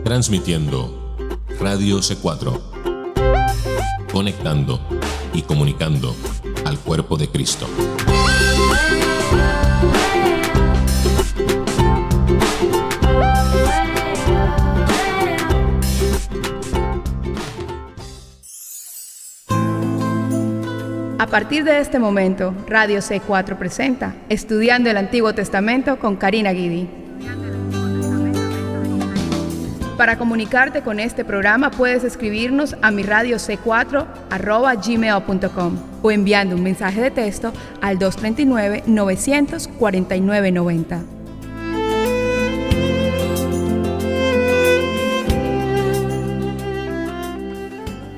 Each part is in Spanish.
Transmitiendo Radio C4, conectando y comunicando al cuerpo de Cristo. A partir de este momento, Radio C4 presenta Estudiando el Antiguo Testamento con Karina Guidi. Para comunicarte con este programa puedes escribirnos a miradiocc4@gmail.com o enviando un mensaje de texto al 239-949-90.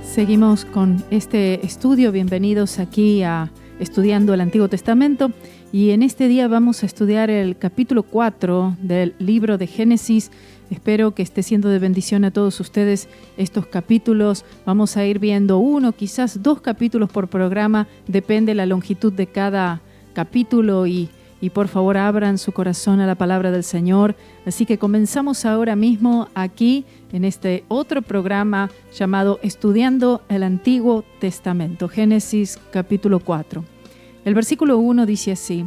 Seguimos con este estudio. Bienvenidos aquí a Estudiando el Antiguo Testamento. Y en este día vamos a estudiar el capítulo 4 del libro de Génesis. Espero que esté siendo de bendición a todos ustedes estos capítulos. Vamos a ir viendo uno, quizás dos capítulos por programa. Depende la longitud de cada capítulo y por favor abran su corazón a la palabra del Señor. Así que comenzamos ahora mismo aquí en este otro programa llamado Estudiando el Antiguo Testamento. Génesis capítulo 4. El versículo 1 dice así: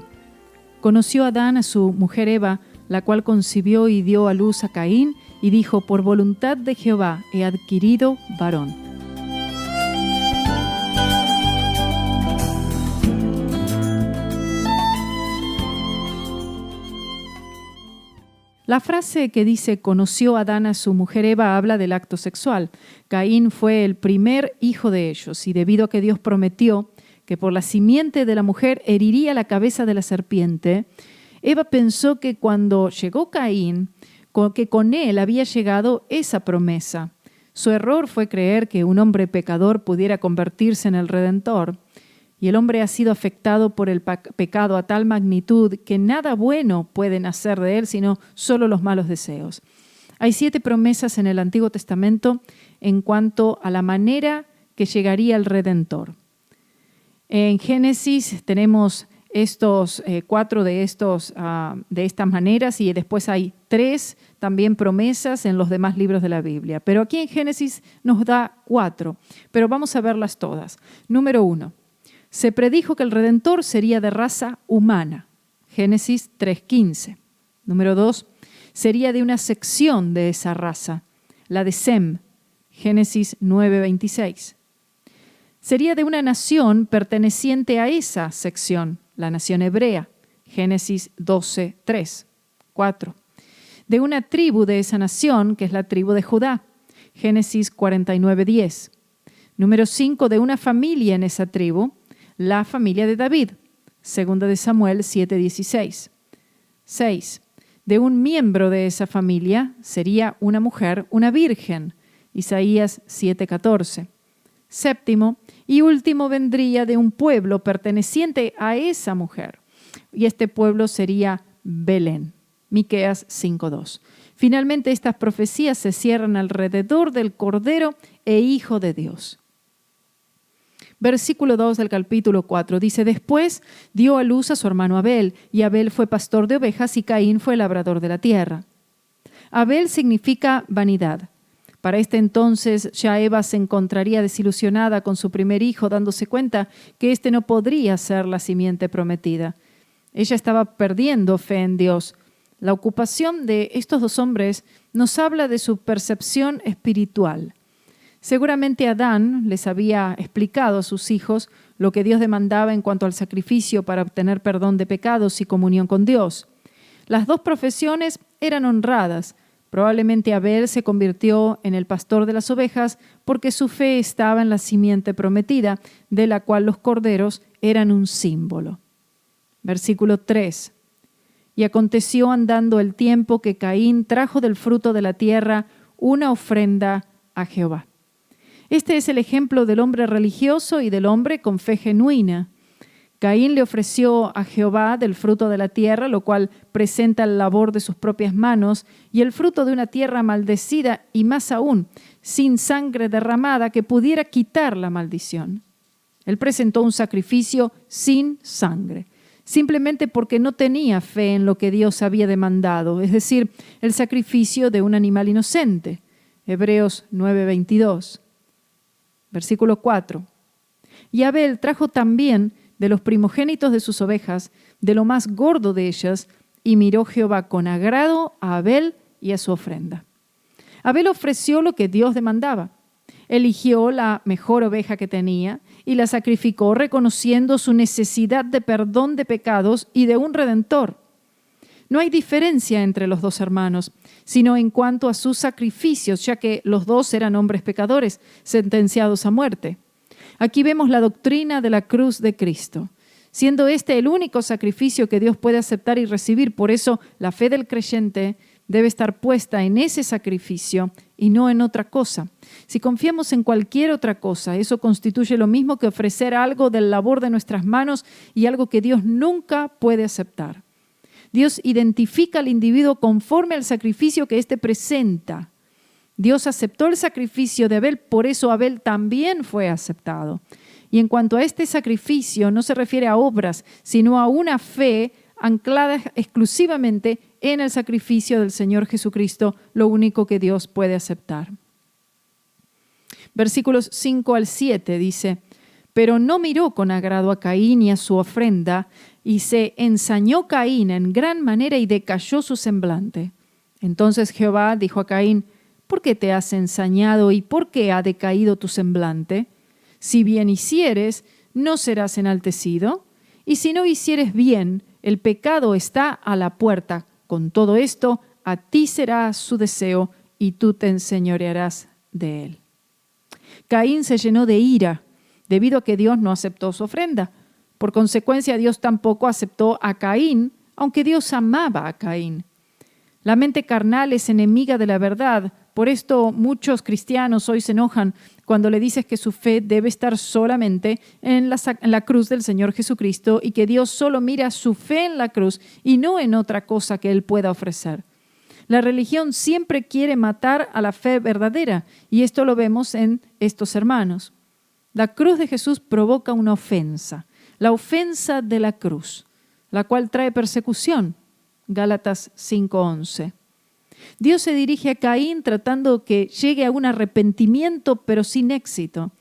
Conoció Adán a su mujer Eva, la cual concibió y dio a luz a Caín, y dijo: por voluntad de Jehová he adquirido varón. La frase que dice conoció Adán a su mujer Eva habla del acto sexual. Caín fue el primer hijo de ellos, y debido a que Dios prometió que por la simiente de la mujer heriría la cabeza de la serpiente, Eva pensó que cuando llegó Caín, que con él había llegado esa promesa. Su error fue creer que un hombre pecador pudiera convertirse en el Redentor. Y el hombre ha sido afectado por el pecado a tal magnitud que nada bueno puede nacer de él, sino solo los malos deseos. Hay 7 promesas en el Antiguo Testamento en cuanto a la manera que llegaría el Redentor. En Génesis tenemos estos 4 de estas maneras, y después hay 3 también promesas en los demás libros de la Biblia. Pero aquí en Génesis nos da 4, pero vamos a verlas todas. Número 1. Se predijo que el Redentor sería de raza humana. Génesis 3:15. Número 2. Sería de una sección de esa raza, la de Sem. Génesis 9:26. Sería de una nación perteneciente a esa sección, la nación hebrea. Génesis 12:3. 4. De una tribu de esa nación, que es la tribu de Judá. Génesis 49:10. Número 5. De una familia en esa tribu, la familia de David. Segunda de Samuel 7:16. 6. De un miembro de esa familia sería una mujer, una virgen. Isaías 7:14. 7. Y último, vendría de un pueblo perteneciente a esa mujer. Y este pueblo sería Belén. Miqueas 5:2. Finalmente, estas profecías se cierran alrededor del Cordero e Hijo de Dios. Versículo 2 del capítulo 4 dice: Después dio a luz a su hermano Abel, y Abel fue pastor de ovejas y Caín fue labrador de la tierra. Abel significa vanidad. Para este entonces ya Eva se encontraría desilusionada con su primer hijo, dándose cuenta que éste no podría ser la simiente prometida. Ella estaba perdiendo fe en Dios. La ocupación de estos 2 hombres nos habla de su percepción espiritual. Seguramente Adán les había explicado a sus hijos lo que Dios demandaba en cuanto al sacrificio para obtener perdón de pecados y comunión con Dios. Las 2 profesiones eran honradas. Probablemente Abel se convirtió en el pastor de las ovejas porque su fe estaba en la simiente prometida, de la cual los corderos eran un símbolo. Versículo 3. Y aconteció andando el tiempo que Caín trajo del fruto de la tierra una ofrenda a Jehová. Este es el ejemplo del hombre religioso y del hombre con fe genuina. Caín le ofreció a Jehová del fruto de la tierra, lo cual presenta el labor de sus propias manos, y el fruto de una tierra maldecida, y más aún, sin sangre derramada que pudiera quitar la maldición. Él presentó un sacrificio sin sangre, simplemente porque no tenía fe en lo que Dios había demandado, es decir, el sacrificio de un animal inocente. Hebreos 9:22. Versículo 4. Y Abel trajo también de los primogénitos de sus ovejas, de lo más gordo de ellas, y miró Jehová con agrado a Abel y a su ofrenda. Abel ofreció lo que Dios demandaba. Eligió la mejor oveja que tenía y la sacrificó, reconociendo su necesidad de perdón de pecados y de un redentor. No hay diferencia entre los dos hermanos, sino en cuanto a sus sacrificios, ya que los dos eran hombres pecadores, sentenciados a muerte. Aquí vemos la doctrina de la cruz de Cristo, siendo este el único sacrificio que Dios puede aceptar y recibir. Por eso la fe del creyente debe estar puesta en ese sacrificio y no en otra cosa. Si confiamos en cualquier otra cosa, eso constituye lo mismo que ofrecer algo del labor de nuestras manos y algo que Dios nunca puede aceptar. Dios identifica al individuo conforme al sacrificio que éste presenta. Dios aceptó el sacrificio de Abel, por eso Abel también fue aceptado. Y en cuanto a este sacrificio, no se refiere a obras, sino a una fe anclada exclusivamente en el sacrificio del Señor Jesucristo, lo único que Dios puede aceptar. Versículos 5 al 7 dice: pero no miró con agrado a Caín y a su ofrenda, y se ensañó Caín en gran manera y decayó su semblante. Entonces Jehová dijo a Caín: ¿por qué te has ensañado y por qué ha decaído tu semblante? Si bien hicieres, ¿no serás enaltecido? Y si no hicieres bien, el pecado está a la puerta. Con todo esto, a ti será su deseo y tú te enseñorearás de él. Caín se llenó de ira debido a que Dios no aceptó su ofrenda. Por consecuencia, Dios tampoco aceptó a Caín, aunque Dios amaba a Caín. La mente carnal es enemiga de la verdad. Por esto muchos cristianos hoy se enojan cuando le dices que su fe debe estar solamente en la cruz del Señor Jesucristo y que Dios solo mira su fe en la cruz y no en otra cosa que Él pueda ofrecer. La religión siempre quiere matar a la fe verdadera y esto lo vemos en estos hermanos. La cruz de Jesús provoca una ofensa, la ofensa de la cruz, la cual trae persecución. Gálatas 5:11. Dios se dirige a Caín tratando que llegue a un arrepentimiento, pero sin éxito.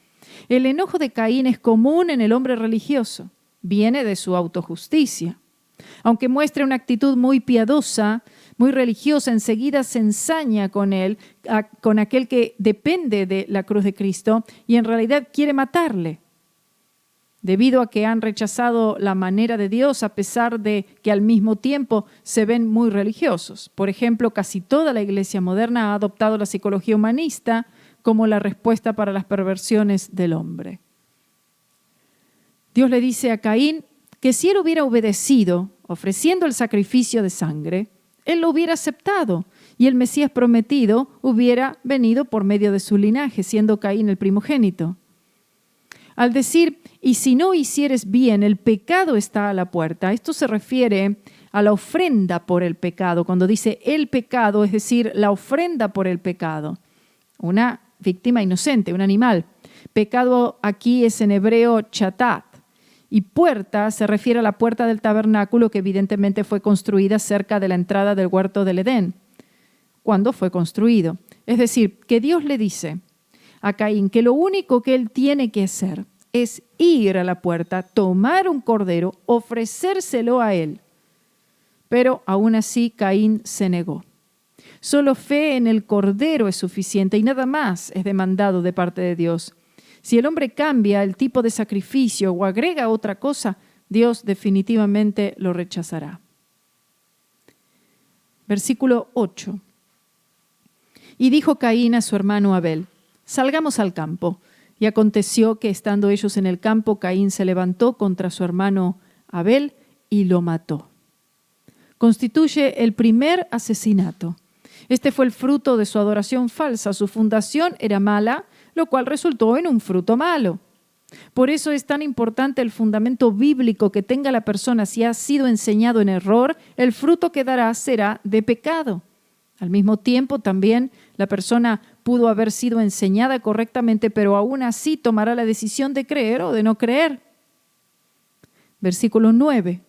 El enojo de Caín es común en el hombre religioso. Viene de su autojusticia. Aunque muestre una actitud muy piadosa, muy religiosa, enseguida se ensaña con él, con aquel que depende de la cruz de Cristo y en realidad quiere matarle. Debido a que han rechazado la manera de Dios, a pesar de que al mismo tiempo se ven muy religiosos. Por ejemplo, casi toda la iglesia moderna ha adoptado la psicología humanista como la respuesta para las perversiones del hombre. Dios le dice a Caín que si él hubiera obedecido, ofreciendo el sacrificio de sangre, él lo hubiera aceptado y el Mesías prometido hubiera venido por medio de su linaje, siendo Caín el primogénito. Al decir, y si no hicieres bien, el pecado está a la puerta, esto se refiere a la ofrenda por el pecado. Cuando dice el pecado, es decir, la ofrenda por el pecado. Una víctima inocente, un animal. Pecado aquí es en hebreo chatat. Y puerta se refiere a la puerta del tabernáculo que evidentemente fue construida cerca de la entrada del huerto del Edén. ¿Cuándo fue construido? Es decir, que Dios le dice a Caín que lo único que él tiene que hacer es ir a la puerta, tomar un cordero, ofrecérselo a él. Pero aún así Caín se negó. Solo fe en el cordero es suficiente y nada más es demandado de parte de Dios. Si el hombre cambia el tipo de sacrificio o agrega otra cosa, Dios definitivamente lo rechazará. Versículo 8. Y dijo Caín a su hermano Abel: salgamos al campo. Y aconteció que estando ellos en el campo, Caín se levantó contra su hermano Abel y lo mató. Constituye el primer asesinato. Este fue el fruto de su adoración falsa. Su fundación era mala, lo cual resultó en un fruto malo. Por eso es tan importante el fundamento bíblico que tenga la persona. Si ha sido enseñado en error, el fruto que dará será de pecado. Al mismo tiempo, también la persona pudo haber sido enseñada correctamente, pero aún así tomará la decisión de creer o de no creer. Versículo 9.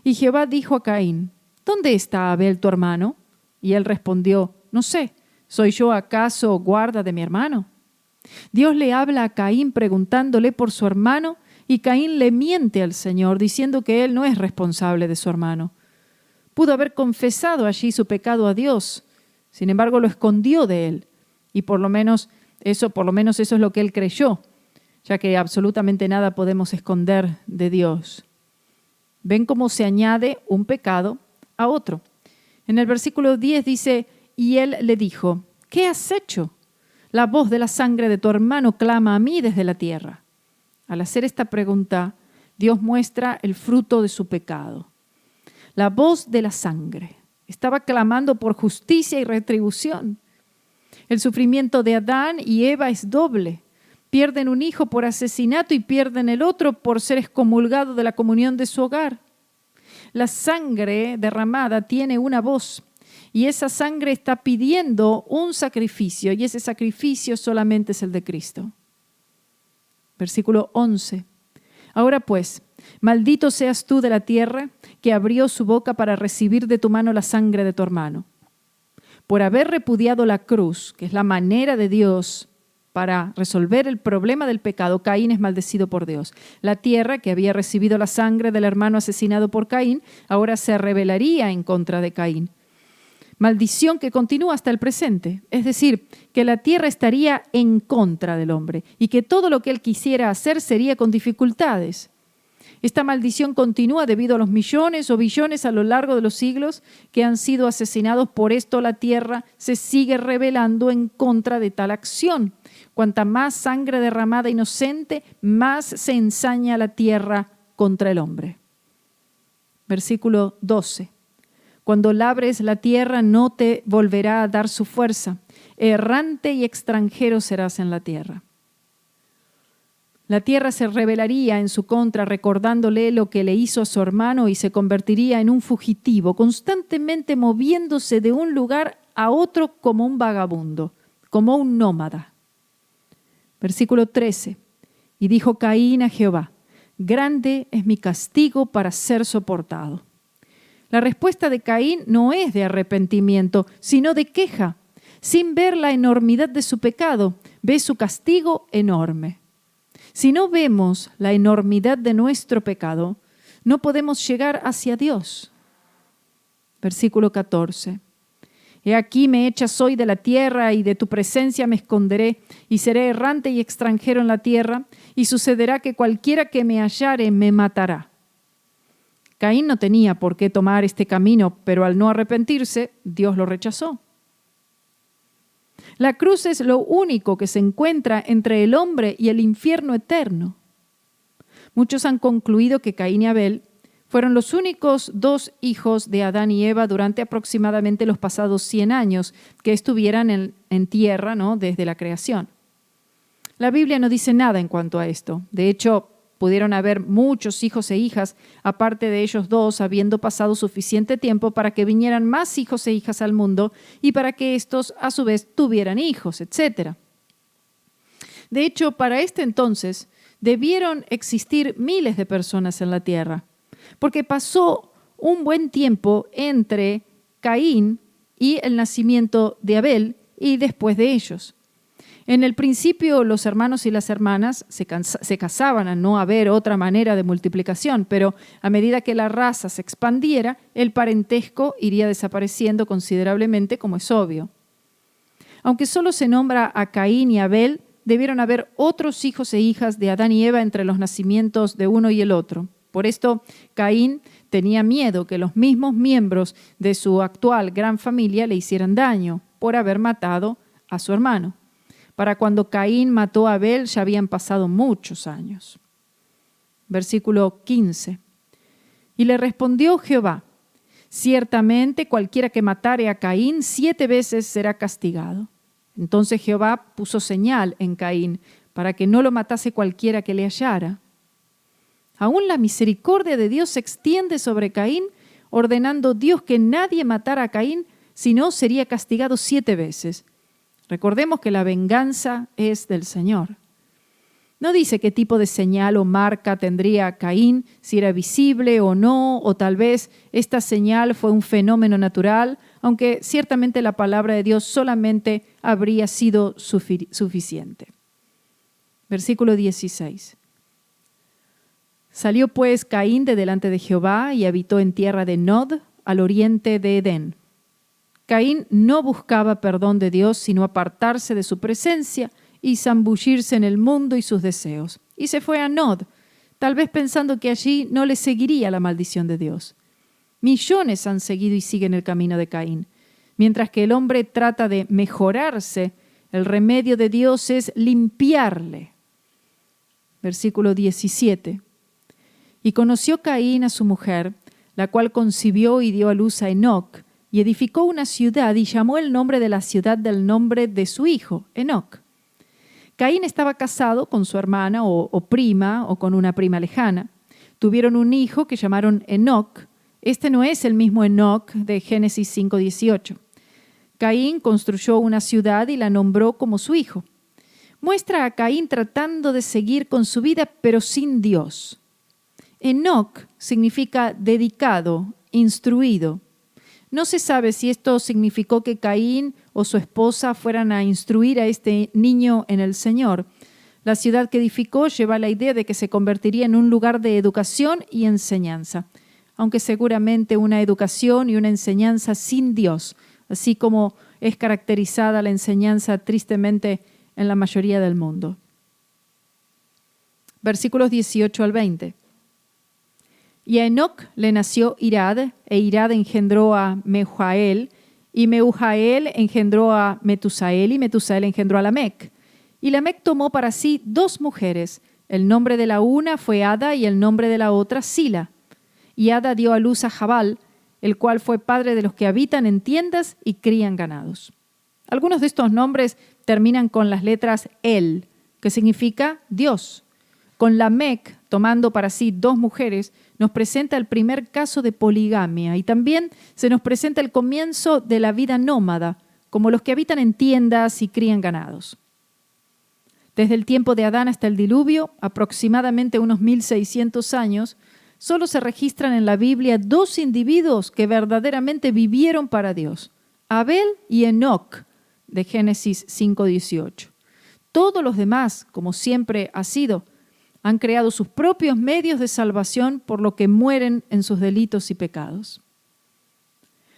Y Jehová dijo a Caín: ¿dónde está Abel tu hermano? Y él respondió: no sé, ¿Soy yo acaso guarda de mi hermano? Dios le habla a Caín preguntándole por su hermano y Caín le miente al Señor diciendo que él no es responsable de su hermano. Pudo haber confesado allí su pecado a Dios, sin embargo lo escondió de él y por lo menos eso es lo que él creyó, ya que absolutamente nada podemos esconder de Dios. ¿Ven cómo se añade un pecado a otro? En el versículo 10 dice, y él le dijo, ¿qué has hecho? La voz de la sangre de tu hermano clama a mí desde la tierra. Al hacer esta pregunta, Dios muestra el fruto de su pecado. La voz de la sangre estaba clamando por justicia y retribución. El sufrimiento de Adán y Eva es doble. Pierden un hijo por asesinato y pierden el otro por ser excomulgado de la comunión de su hogar. La sangre derramada tiene una voz y esa sangre está pidiendo un sacrificio y ese sacrificio solamente es el de Cristo. Versículo 11. Ahora pues, maldito seas tú de la tierra que abrió su boca para recibir de tu mano la sangre de tu hermano. Por haber repudiado la cruz, que es la manera de Dios para resolver el problema del pecado, Caín es maldecido por Dios. La tierra que había recibido la sangre del hermano asesinado por Caín, ahora se rebelaría en contra de Caín. Maldición que continúa hasta el presente, es decir, que la tierra estaría en contra del hombre y que todo lo que él quisiera hacer sería con dificultades. Esta maldición continúa debido a los millones o billones a lo largo de los siglos que han sido asesinados. Por esto la tierra se sigue rebelando en contra de tal acción. Cuanta más sangre derramada inocente, más se ensaña la tierra contra el hombre. Versículo 12. Cuando labres la tierra no te volverá a dar su fuerza. Errante y extranjero serás en la tierra. La tierra se rebelaría en su contra, recordándole lo que le hizo a su hermano y se convertiría en un fugitivo, constantemente moviéndose de un lugar a otro como un vagabundo, como un nómada. Versículo 13. Y dijo Caín a Jehová, grande es mi castigo para ser soportado. La respuesta de Caín no es de arrepentimiento, sino de queja. Sin ver la enormidad de su pecado, ve su castigo enorme. Si no vemos la enormidad de nuestro pecado, no podemos llegar hacia Dios. Versículo 14. He aquí me echas hoy de la tierra y de tu presencia me esconderé y seré errante y extranjero en la tierra y sucederá que cualquiera que me hallare me matará. Caín no tenía por qué tomar este camino, pero al no arrepentirse, Dios lo rechazó. La cruz es lo único que se encuentra entre el hombre y el infierno eterno. Muchos han concluido que Caín y Abel fueron los únicos dos hijos de Adán y Eva durante aproximadamente los pasados 100 años que estuvieran en tierra, ¿no?, desde la creación. La Biblia no dice nada en cuanto a esto. De hecho, pudieron haber muchos hijos e hijas, aparte de ellos dos, habiendo pasado suficiente tiempo para que vinieran más hijos e hijas al mundo y para que estos, a su vez, tuvieran hijos, etc. De hecho, para este entonces, debieron existir miles de personas en la tierra, porque pasó un buen tiempo entre Caín y el nacimiento de Abel y después de ellos. En el principio los hermanos y las hermanas se casaban al no haber otra manera de multiplicación, pero a medida que la raza se expandiera, el parentesco iría desapareciendo considerablemente, como es obvio. Aunque solo se nombra a Caín y Abel, debieron haber otros hijos e hijas de Adán y Eva entre los nacimientos de uno y el otro. Por esto, Caín tenía miedo que los mismos miembros de su actual gran familia le hicieran daño por haber matado a su hermano. Para cuando Caín mató a Abel ya habían pasado muchos años. Versículo 15. Y le respondió Jehová, ciertamente cualquiera que matare a Caín 7 veces será castigado. Entonces Jehová puso señal en Caín para que no lo matase cualquiera que le hallara. Aún la misericordia de Dios se extiende sobre Caín, ordenando Dios que nadie matara a Caín, sino sería castigado 7 veces. Recordemos que la venganza es del Señor. No dice qué tipo de señal o marca tendría Caín, si era visible o no, o tal vez esta señal fue un fenómeno natural, aunque ciertamente la palabra de Dios solamente habría sido suficiente. Versículo 16. Salió pues Caín de delante de Jehová y habitó en tierra de Nod, al oriente de Edén. Caín no buscaba perdón de Dios, sino apartarse de su presencia y zambullirse en el mundo y sus deseos. Y se fue a Nod, tal vez pensando que allí no le seguiría la maldición de Dios. Millones han seguido y siguen el camino de Caín. Mientras que el hombre trata de mejorarse, el remedio de Dios es limpiarle. Versículo 17. Y conoció Caín a su mujer, la cual concibió y dio a luz a Enoc, y edificó una ciudad y llamó el nombre de la ciudad del nombre de su hijo, Enoc. Caín estaba casado con su hermana o prima o con una prima lejana. Tuvieron un hijo que llamaron Enoc. Este no es el mismo Enoc de Génesis 5:18. Caín construyó una ciudad y la nombró como su hijo. Muestra a Caín tratando de seguir con su vida, pero sin Dios. Enoc significa dedicado, instruido. No se sabe si esto significó que Caín o su esposa fueran a instruir a este niño en el Señor. La ciudad que edificó lleva la idea de que se convertiría en un lugar de educación y enseñanza, aunque seguramente una educación y una enseñanza sin Dios, así como es caracterizada la enseñanza tristemente en la mayoría del mundo. Versículos 18 al 20. Y a Enoc le nació Irad, e Irad engendró a Mehujael, y Mehujael engendró a Metusael, y Metusael engendró a Lamec. Y Lamec tomó para sí 2 mujeres. El nombre de la una fue Ada, y el nombre de la otra Sila. Y Ada dio a luz a Jabal, el cual fue padre de los que habitan en tiendas y crían ganados. Algunos de estos nombres terminan con las letras El, que significa Dios. Con Lamec, tomando para sí 2 mujeres, nos presenta el primer caso de poligamia y también se nos presenta el comienzo de la vida nómada, como los que habitan en tiendas y crían ganados. Desde el tiempo de Adán hasta el diluvio, aproximadamente unos 1600 años, solo se registran en la Biblia 2 individuos que verdaderamente vivieron para Dios, Abel y Enoc, de Génesis 5:18. Todos los demás, como siempre ha sido, han creado sus propios medios de salvación, por lo que mueren en sus delitos y pecados.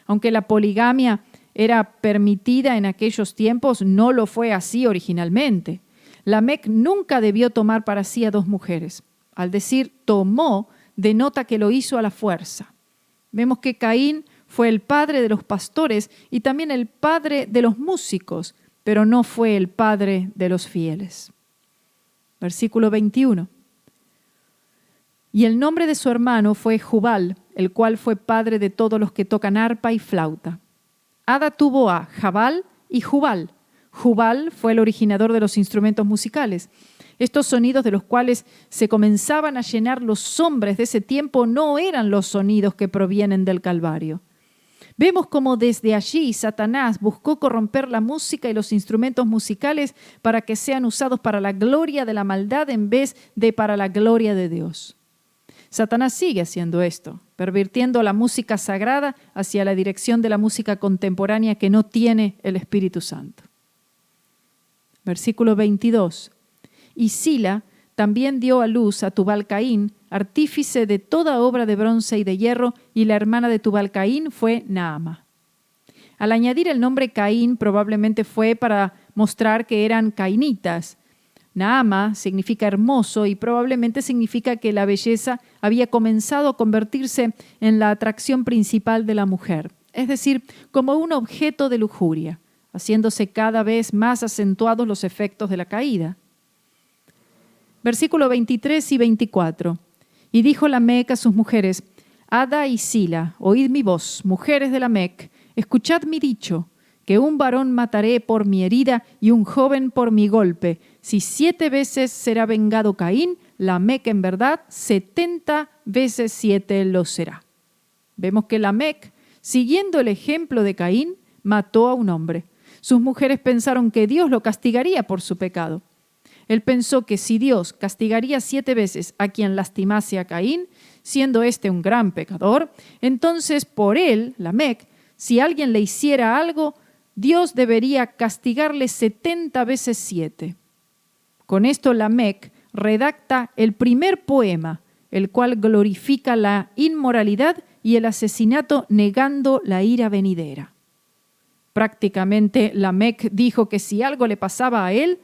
Aunque la poligamia era permitida en aquellos tiempos, no lo fue así originalmente. Lamec nunca debió tomar para sí a 2 mujeres. Al decir tomó, denota que lo hizo a la fuerza. Vemos que Caín fue el padre de los pastores y también el padre de los músicos, pero no fue el padre de los fieles. Versículo 21. Y el nombre de su hermano fue Jubal, el cual fue padre de todos los que tocan arpa y flauta. Ada tuvo a Jabal y Jubal. Jubal fue el originador de los instrumentos musicales. Estos sonidos de los cuales se comenzaban a llenar los hombres de ese tiempo no eran los sonidos que provienen del Calvario. Vemos cómo desde allí Satanás buscó corromper la música y los instrumentos musicales para que sean usados para la gloria de la maldad en vez de para la gloria de Dios. Satanás sigue haciendo esto, pervirtiendo la música sagrada hacia la dirección de la música contemporánea que no tiene el Espíritu Santo. Versículo 22. Y Sila también dio a luz a Tubal-Caín, artífice de toda obra de bronce y de hierro, y la hermana de Tubal-Caín fue Naama. Al añadir el nombre Caín, probablemente fue para mostrar que eran cainitas. Naama significa hermoso y probablemente significa que la belleza había comenzado a convertirse en la atracción principal de la mujer, es decir, como un objeto de lujuria, haciéndose cada vez más acentuados los efectos de la caída. Versículo 23 y 24. Y dijo Lamec a sus mujeres: Ada y Sila, oíd mi voz, mujeres de Lamec, escuchad mi dicho, que un varón mataré por mi herida y un joven por mi golpe. Si 7 veces será vengado Caín, Lamec en verdad 70 veces 7 lo será. Vemos que Lamec, siguiendo el ejemplo de Caín, mató a un hombre. Sus mujeres pensaron que Dios lo castigaría por su pecado. Él pensó que si Dios castigaría 7 veces a quien lastimase a Caín, siendo éste un gran pecador, entonces por él, Lamec, si alguien le hiciera algo, Dios debería castigarle 70 veces 7. Con esto Lamec redacta el primer poema, el cual glorifica la inmoralidad y el asesinato negando la ira venidera. Prácticamente Lamec dijo que si algo le pasaba a él,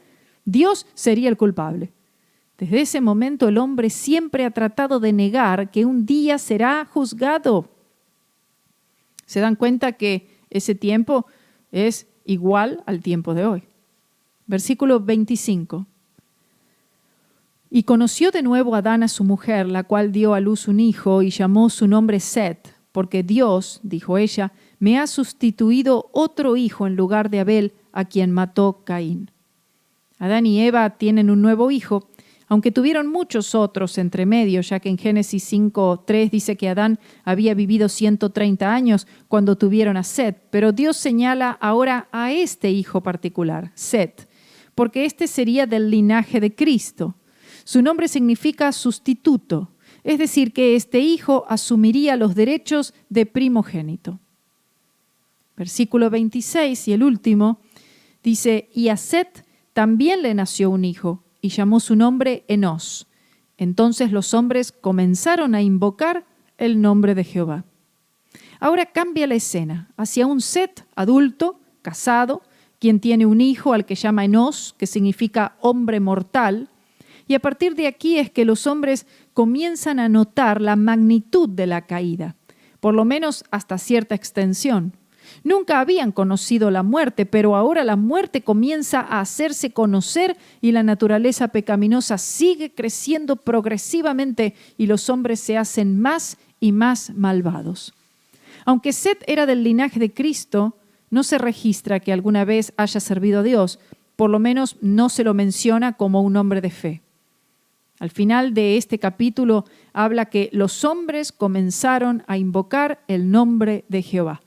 Dios sería el culpable. Desde ese momento el hombre siempre ha tratado de negar que un día será juzgado. ¿Se dan cuenta que ese tiempo es igual al tiempo de hoy? Versículo 25. Y conoció de nuevo Adán a su mujer, la cual dio a luz un hijo y llamó su nombre Set, porque Dios, dijo ella, me ha sustituido otro hijo en lugar de Abel, a quien mató Caín. Adán y Eva tienen un nuevo hijo, aunque tuvieron muchos otros entre medio, ya que en Génesis 5:3 dice que Adán había vivido 130 años cuando tuvieron a Set, pero Dios señala ahora a este hijo particular, Set, porque este sería del linaje de Cristo. Su nombre significa sustituto, es decir, que este hijo asumiría los derechos de primogénito. Versículo 26 y el último dice, y a Set también le nació un hijo y llamó su nombre Enos. Entonces los hombres comenzaron a invocar el nombre de Jehová. Ahora cambia la escena hacia un Set adulto, casado, quien tiene un hijo al que llama Enos, que significa hombre mortal. Y a partir de aquí es que los hombres comienzan a notar la magnitud de la caída, por lo menos hasta cierta extensión. Nunca habían conocido la muerte, pero ahora la muerte comienza a hacerse conocer y la naturaleza pecaminosa sigue creciendo progresivamente y los hombres se hacen más y más malvados. Aunque Set era del linaje de Cristo, no se registra que alguna vez haya servido a Dios, por lo menos no se lo menciona como un hombre de fe. Al final de este capítulo habla que los hombres comenzaron a invocar el nombre de Jehová,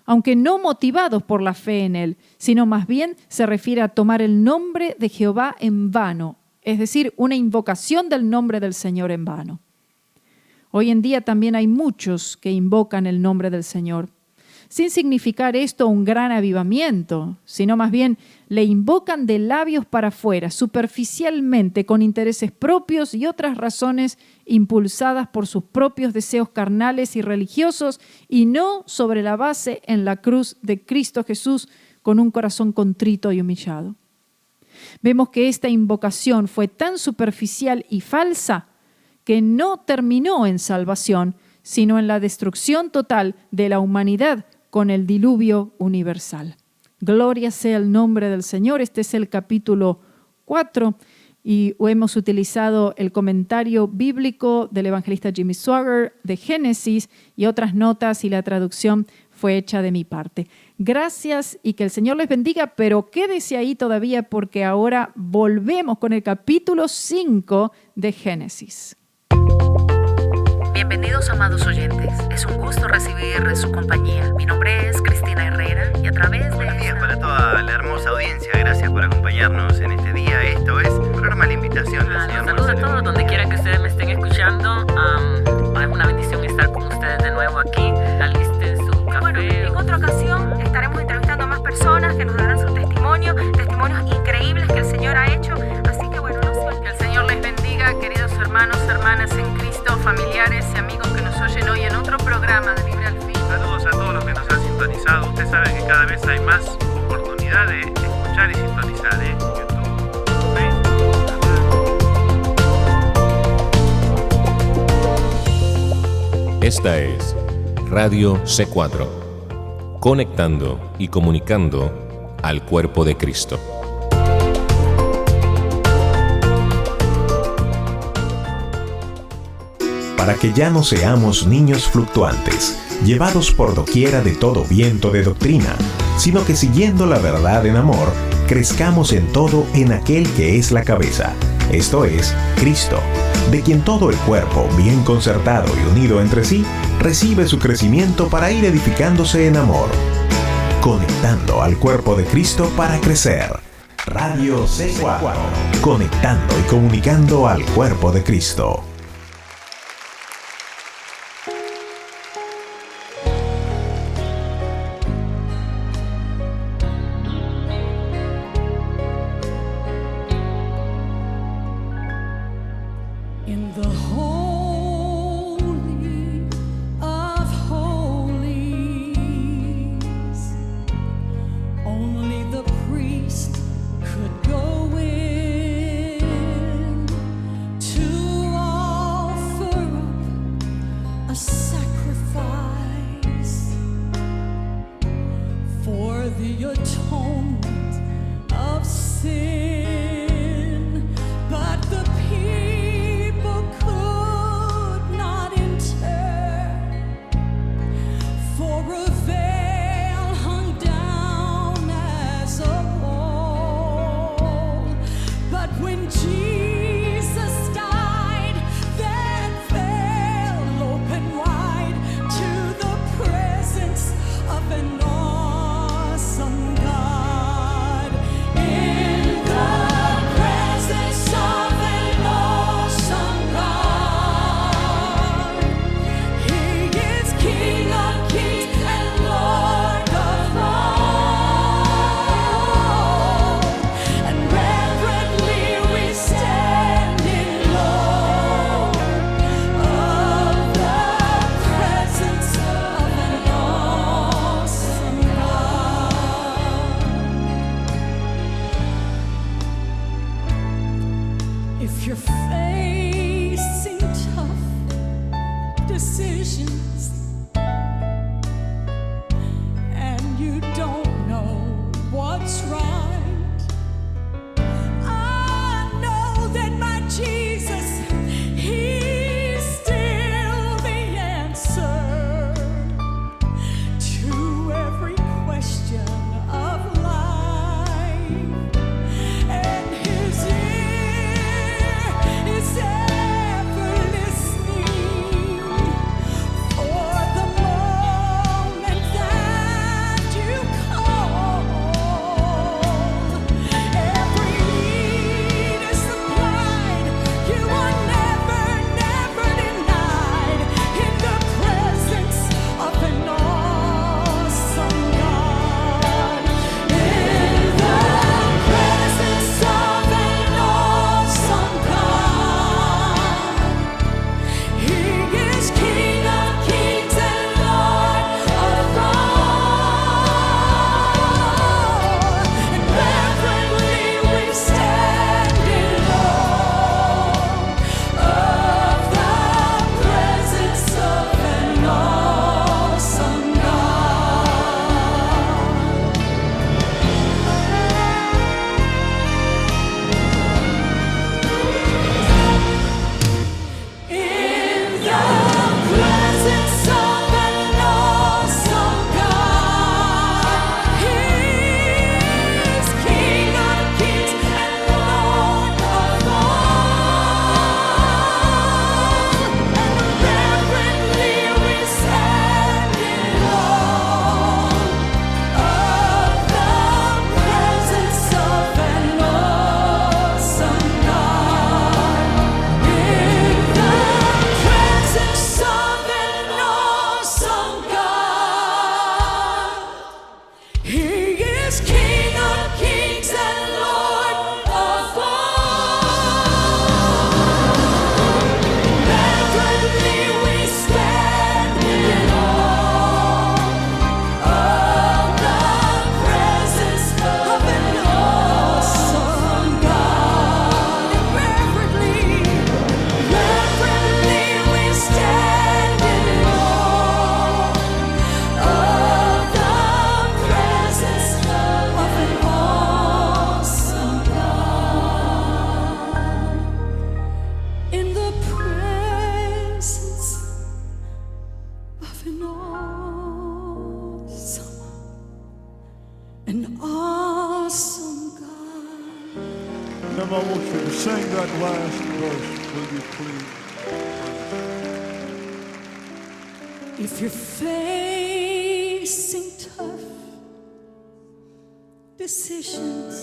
aunque no motivados por la fe en él, sino más bien se refiere a tomar el nombre de Jehová en vano, es decir, una invocación del nombre del Señor en vano. Hoy en día también hay muchos que invocan el nombre del Señor, sin significar esto un gran avivamiento, sino más bien le invocan de labios para afuera, superficialmente, con intereses propios y otras razones impulsadas por sus propios deseos carnales y religiosos, y no sobre la base en la cruz de Cristo Jesús con un corazón contrito y humillado. Vemos que esta invocación fue tan superficial y falsa que no terminó en salvación, sino en la destrucción total de la humanidad con el diluvio universal. Gloria sea el nombre del Señor. Este es el capítulo 4 y hemos utilizado el comentario bíblico del evangelista Jimmy Swaggart de Génesis y otras notas, y la traducción fue hecha de mi parte. Gracias y que el Señor les bendiga, pero quédese ahí todavía porque ahora volvemos con el capítulo 5 de Génesis. Bienvenidos, amados oyentes. Es un gusto recibir su compañía. Mi nombre es Cristina Herrera y a través de... Buenos días para toda la hermosa audiencia. Gracias por acompañarnos en este día. Esto es Programa La Invitación del Señor. Saludos a todos donde quiera que ustedes me estén escuchando. Es una bendición estar con ustedes de nuevo aquí. Alisten su café. Bueno, en otra ocasión estaremos entrevistando a más personas que nos darán su testimonio, testimonios increíbles que el Señor ha hecho. Así que bueno, no se olviden. Que el Señor les bendiga, queridos hermanos, hermanas en Cristo, familiares y amigos que nos oyen hoy en otro programa de Libre al Fin. Saludos a todos los que nos han sintonizado. Usted sabe que cada vez hay más oportunidad de escuchar y sintonizar YouTube, Facebook. Esta es Radio C4, conectando y comunicando al cuerpo de Cristo. Para que ya no seamos niños fluctuantes, llevados por doquiera de todo viento de doctrina, sino que siguiendo la verdad en amor, crezcamos en todo en aquel que es la cabeza, esto es, Cristo, de quien todo el cuerpo, bien concertado y unido entre sí, recibe su crecimiento para ir edificándose en amor, conectando al cuerpo de Cristo para crecer. Radio C4, conectando y comunicando al cuerpo de Cristo. In the holy of holies, only the priest could go in to offer up a sacrifice for the atonement of sin. But the people could not enter, for a veil hung down as a wall. But when Jesus died, that veil opened wide to the presence of an awesome God. In the presence of an awesome God, He is King of kings and Lord of lords. And reverently we stand in awe of the presence of an awesome God. If you're facing tough decisions and you don't know what's right, I know that my Jesus, He's still the answer to every question of life. And His ear is ever listening for the moment that you call. Every need is supplied. You are never, never denied in the presence of an awesome God. In the presence of an awesome God, He is King of kings and Lord of lords. And reverently we stand in awe of the presence of an awesome God. In the presence of an awesome God, He is King of kings and Lord of lords. And reverently we stand in awe of the presence of an awesome God. In the presence of an awesome God, He is King of kings and Lord of lords. Reverently we stand in awe of the presence of an awesome God. And reverently we stand in awe of the presence of an awesome God. In the presence of an awesome God. Now I want you to sing that last verse, will you please? If you're facing tough decisions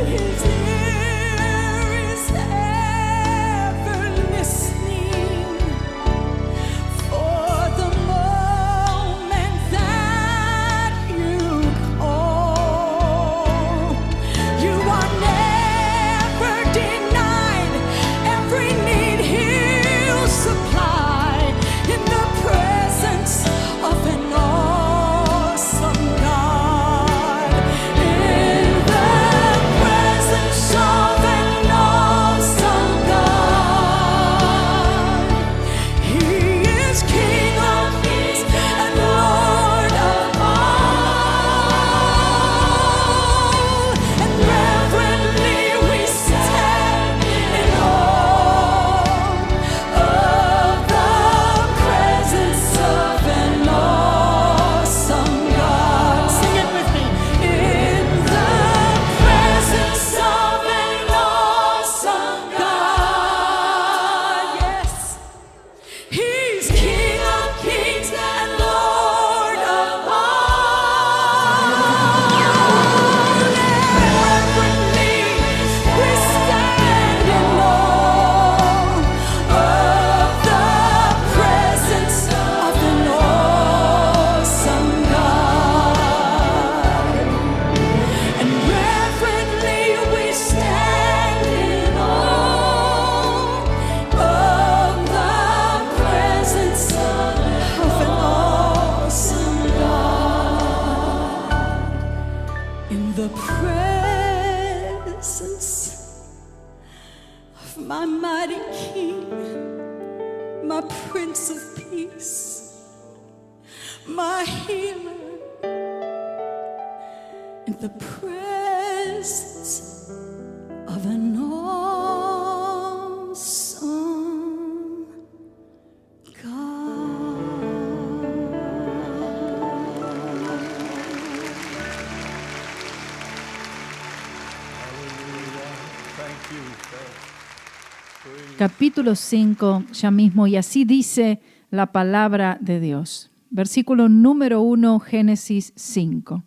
His ear is ever listening for the moment that you call. You are never denied. Every need He'll supply in the presence of an awesome God. In the presence of an awesome God. He is King of kings and Lord of all. And reverently we stand in awe of the presence of an awesome God. Sing it with me. In the presence of an awesome God. Yes. He's King of kings and Lord of all. Reverently we stand in awe of the presence of an awesome God. And reverently we stand in awe of the presence of an awesome God. In the presence of my mighty King, my Prince of Peace, my healer. In the presence of an awesome Capítulo 5, ya mismo, y así dice la palabra de Dios. Versículo número 1, Génesis 5.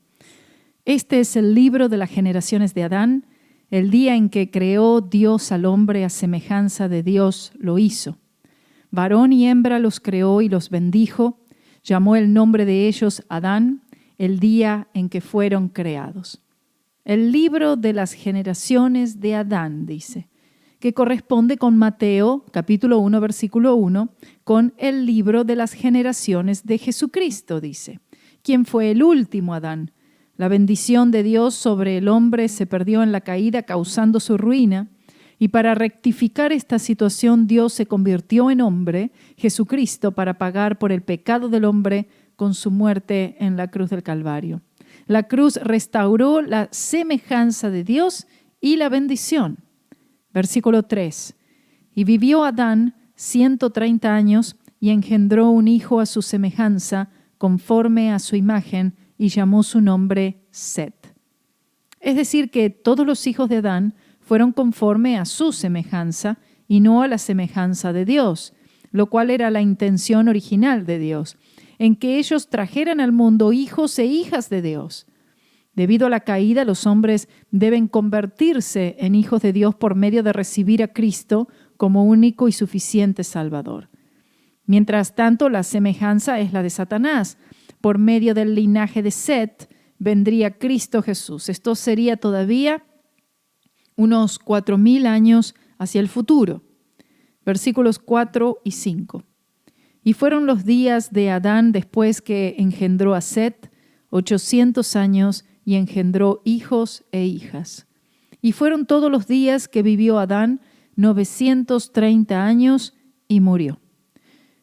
Este es el libro de las generaciones de Adán. El día en que creó Dios al hombre a semejanza de Dios lo hizo. Varón y hembra los creó y los bendijo. Llamó el nombre de ellos Adán, el día en que fueron creados. El libro de las generaciones de Adán, dice, que corresponde con Mateo, capítulo 1, versículo 1, con el libro de las generaciones de Jesucristo, dice, quien fue el último Adán. La bendición de Dios sobre el hombre se perdió en la caída, causando su ruina, y para rectificar esta situación Dios se convirtió en hombre, Jesucristo, para pagar por el pecado del hombre con su muerte en la cruz del Calvario. La cruz restauró la semejanza de Dios y la bendición. Versículo 3. Y vivió Adán 130 años y engendró un hijo a su semejanza, conforme a su imagen, y llamó su nombre Set. Es decir, que todos los hijos de Adán fueron conforme a su semejanza y no a la semejanza de Dios, lo cual era la intención original de Dios, en que ellos trajeran al mundo hijos e hijas de Dios. Debido a la caída, los hombres deben convertirse en hijos de Dios por medio de recibir a Cristo como único y suficiente Salvador. Mientras tanto, la semejanza es la de Satanás. Por medio del linaje de Set vendría Cristo Jesús. Esto sería todavía unos 4,000 años hacia el futuro. Versículos 4 y 5. Y fueron los días de Adán después que engendró a Set, 800 años, y engendró hijos e hijas. Y fueron todos los días que vivió Adán, 930 años, y murió.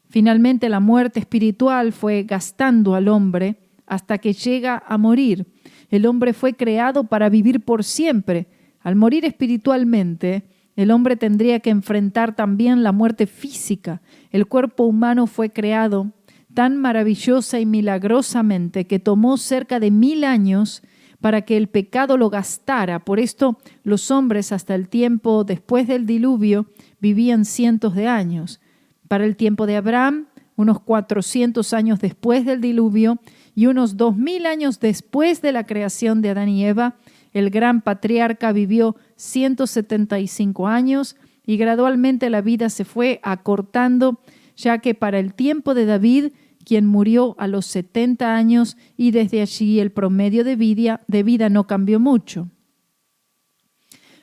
Finalmente la muerte espiritual fue gastando al hombre hasta que llega a morir. El hombre fue creado para vivir por siempre. Al morir espiritualmente, el hombre tendría que enfrentar también la muerte física. El cuerpo humano fue creado tan maravillosa y milagrosamente que tomó cerca de 1000 años para que el pecado lo gastara. Por esto los hombres hasta el tiempo después del diluvio vivían cientos de años. Para el tiempo de Abraham, unos 400 años después del diluvio y unos 2000 años después de la creación de Adán y Eva, El gran patriarca vivió 175 años y gradualmente la vida se fue acortando, ya que para el tiempo de David, quien murió a los 70 años, y desde allí el promedio de vida no cambió mucho.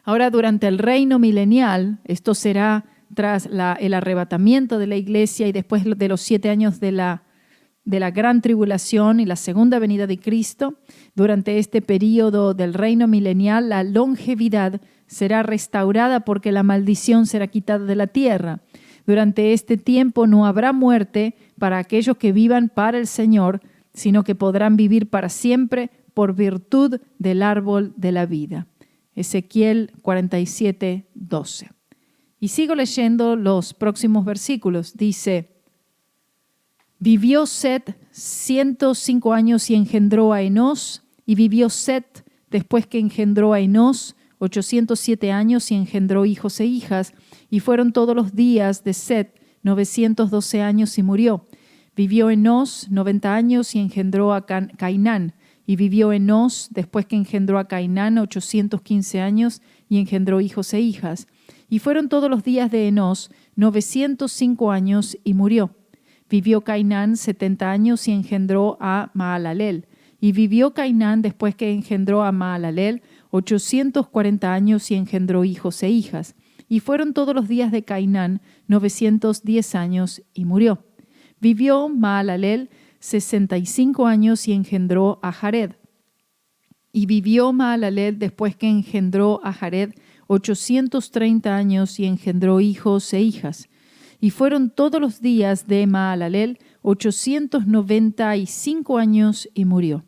Ahora, durante el reino milenial, esto será tras el arrebatamiento de la iglesia y después de los 7 años de la gran tribulación y la segunda venida de Cristo, durante este período del reino milenial, la longevidad será restaurada porque la maldición será quitada de la tierra. Durante este tiempo no habrá muerte para aquellos que vivan para el Señor, sino que podrán vivir para siempre por virtud del árbol de la vida. Ezequiel 47:12. Y sigo leyendo los próximos versículos. Dice: vivió Set 105 años y engendró a Enós, y vivió Set después que engendró a Enós 807 años y engendró hijos e hijas, y fueron todos los días de Set 912 años y murió. Vivió Enós 90 años y engendró a Cainán, y vivió Enós después que engendró a Cainán 815 años y engendró hijos e hijas. Y fueron todos los días de Enós 905 años y murió. Vivió Cainán 70 años y engendró a Mahalalel. Y vivió Cainán después que engendró a Mahalalel 840 años y engendró hijos e hijas. Y fueron todos los días de Cainán 910 años y murió. Vivió Mahalalel 65 años y engendró a Jared. Y vivió Mahalalel después que engendró a Jared 830 años y engendró hijos e hijas. Y fueron todos los días de Mahalalel 895 años y murió.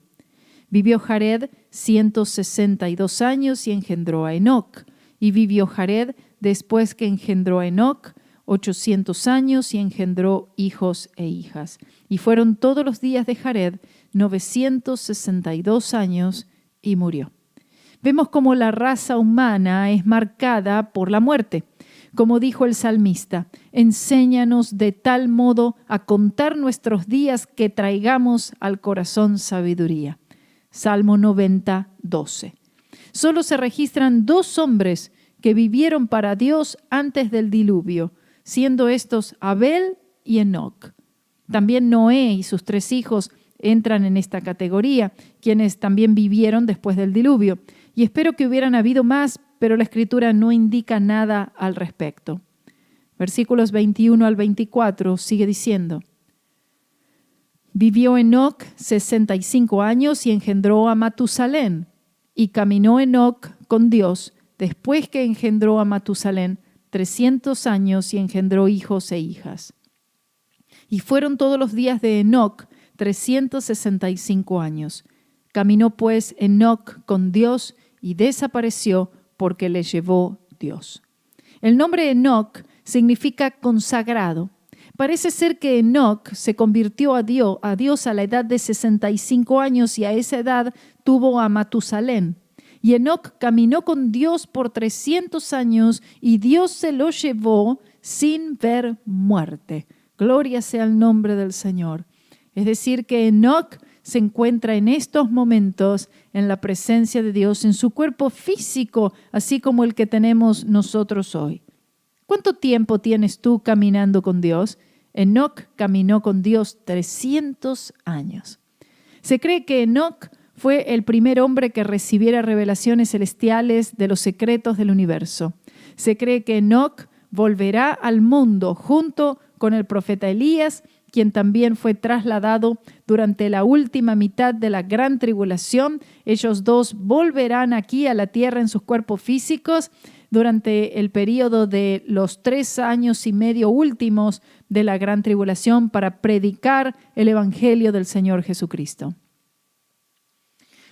Vivió Jared 162 años y engendró a Enoc. Y vivió Jared después que engendró a Enoc 800 años y engendró hijos e hijas. Y fueron todos los días de Jared 962 años y murió. Vemos cómo la raza humana es marcada por la muerte. Como dijo el salmista, enséñanos de tal modo a contar nuestros días que traigamos al corazón sabiduría. Salmo 90, 12. Solo se registran 2 hombres que vivieron para Dios antes del diluvio, siendo estos Abel y Enoc. También Noé y sus 3 hijos entran en esta categoría, quienes también vivieron después del diluvio. Y espero que hubieran habido más, pero la Escritura no indica nada al respecto. Versículos 21 al 24 sigue diciendo: vivió Enoc 65 años y engendró a Matusalén. Y caminó Enoc con Dios después que engendró a Matusalén 300 años y engendró hijos e hijas. Y fueron todos los días de Enoc 365 años. Caminó pues Enoc con Dios y desapareció porque le llevó Dios. El nombre Enoc significa consagrado. Parece ser que Enoc se convirtió a Dios a la edad de 65 años y a esa edad tuvo a Matusalén. Y Enoc caminó con Dios por 300 años y Dios se lo llevó sin ver muerte. Gloria sea el nombre del Señor. Es decir, que Enoc se encuentra en estos momentos en la presencia de Dios, en su cuerpo físico, así como el que tenemos nosotros hoy. ¿Cuánto tiempo tienes tú caminando con Dios? Enoc caminó con Dios 300 años. Se cree que Enoc fue el primer hombre que recibiera revelaciones celestiales de los secretos del universo. Se cree que Enoc volverá al mundo junto con el profeta Elías, quien también fue trasladado durante la última mitad de la gran tribulación. Ellos 2 volverán aquí a la tierra en sus cuerpos físicos durante el período de los 3 años y medio últimos de la gran tribulación para predicar el evangelio del Señor Jesucristo.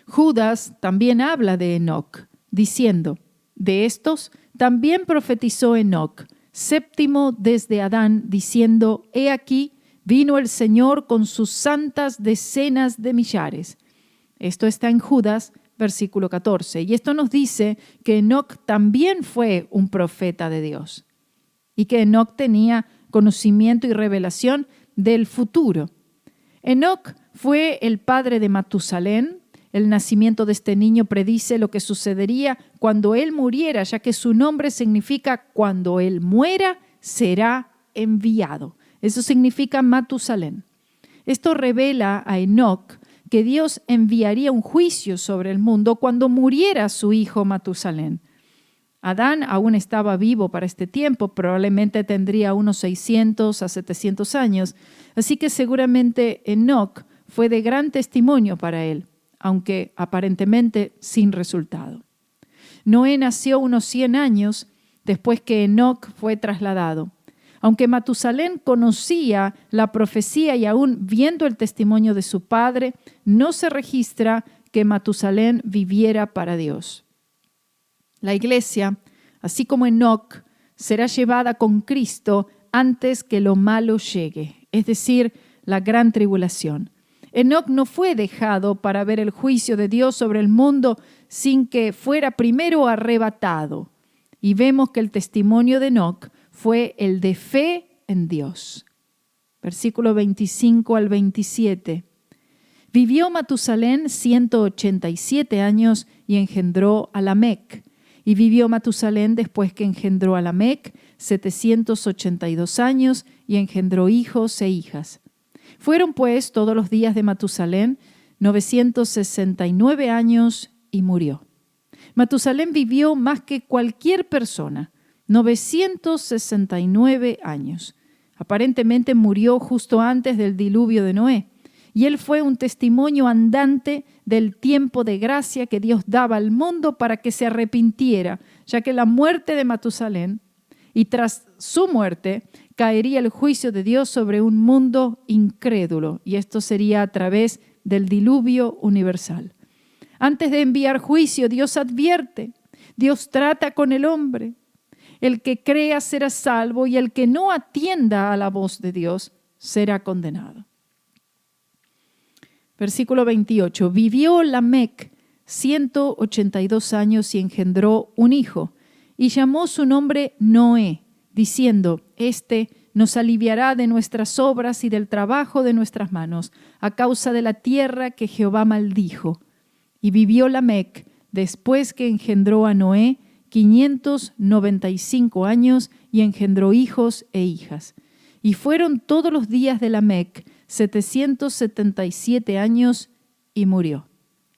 Judas también habla de Enoc, diciendo: de estos también profetizó Enoc, séptimo desde Adán, diciendo: he aquí, vino el Señor con sus santas decenas de millares. Esto está en Judas, versículo 14. Y esto nos dice que Enoc también fue un profeta de Dios y que Enoc tenía conocimiento y revelación del futuro. Enoc fue el padre de Matusalén. El nacimiento de este niño predice lo que sucedería cuando él muriera, ya que su nombre significa cuando él muera, será enviado. Eso significa Matusalén. Esto revela a Enoc que Dios enviaría un juicio sobre el mundo cuando muriera su hijo Matusalén. Adán aún estaba vivo para este tiempo, probablemente tendría unos 600 a 700 años, así que seguramente Enoc fue de gran testimonio para él, aunque aparentemente sin resultado. Noé nació unos 100 años después que Enoc fue trasladado. Aunque Matusalén conocía la profecía y aún viendo el testimonio de su padre, no se registra que Matusalén viviera para Dios. La iglesia, así como Enoc, será llevada con Cristo antes que lo malo llegue, es decir, la gran tribulación. Enoc no fue dejado para ver el juicio de Dios sobre el mundo sin que fuera primero arrebatado. Y vemos que el testimonio de Enoc fue el de fe en Dios. Versículo 25 al 27. Vivió Matusalén 187 años y engendró a Lamec. Y vivió Matusalén después que engendró a Lamec 782 años y engendró hijos e hijas. Fueron pues todos los días de Matusalén 969 años y murió. Matusalén vivió más que cualquier persona, 969 años. Aparentemente murió justo antes del diluvio de Noé. Y él fue un testimonio andante del tiempo de gracia que Dios daba al mundo para que se arrepintiera, ya que la muerte de Matusalén y tras su muerte caería el juicio de Dios sobre un mundo incrédulo, y esto sería a través del diluvio universal. Antes de enviar juicio, Dios advierte, Dios trata con el hombre. El que crea será salvo y el que no atienda a la voz de Dios será condenado. Versículo 28. Vivió Lamec 182 años y engendró un hijo, y llamó su nombre Noé, diciendo, Este nos aliviará de nuestras obras y del trabajo de nuestras manos, a causa de la tierra que Jehová maldijo. Y vivió Lamec, después que engendró a Noé, 595 años, y engendró hijos e hijas. Y fueron todos los días de Lamec 777 años, y murió.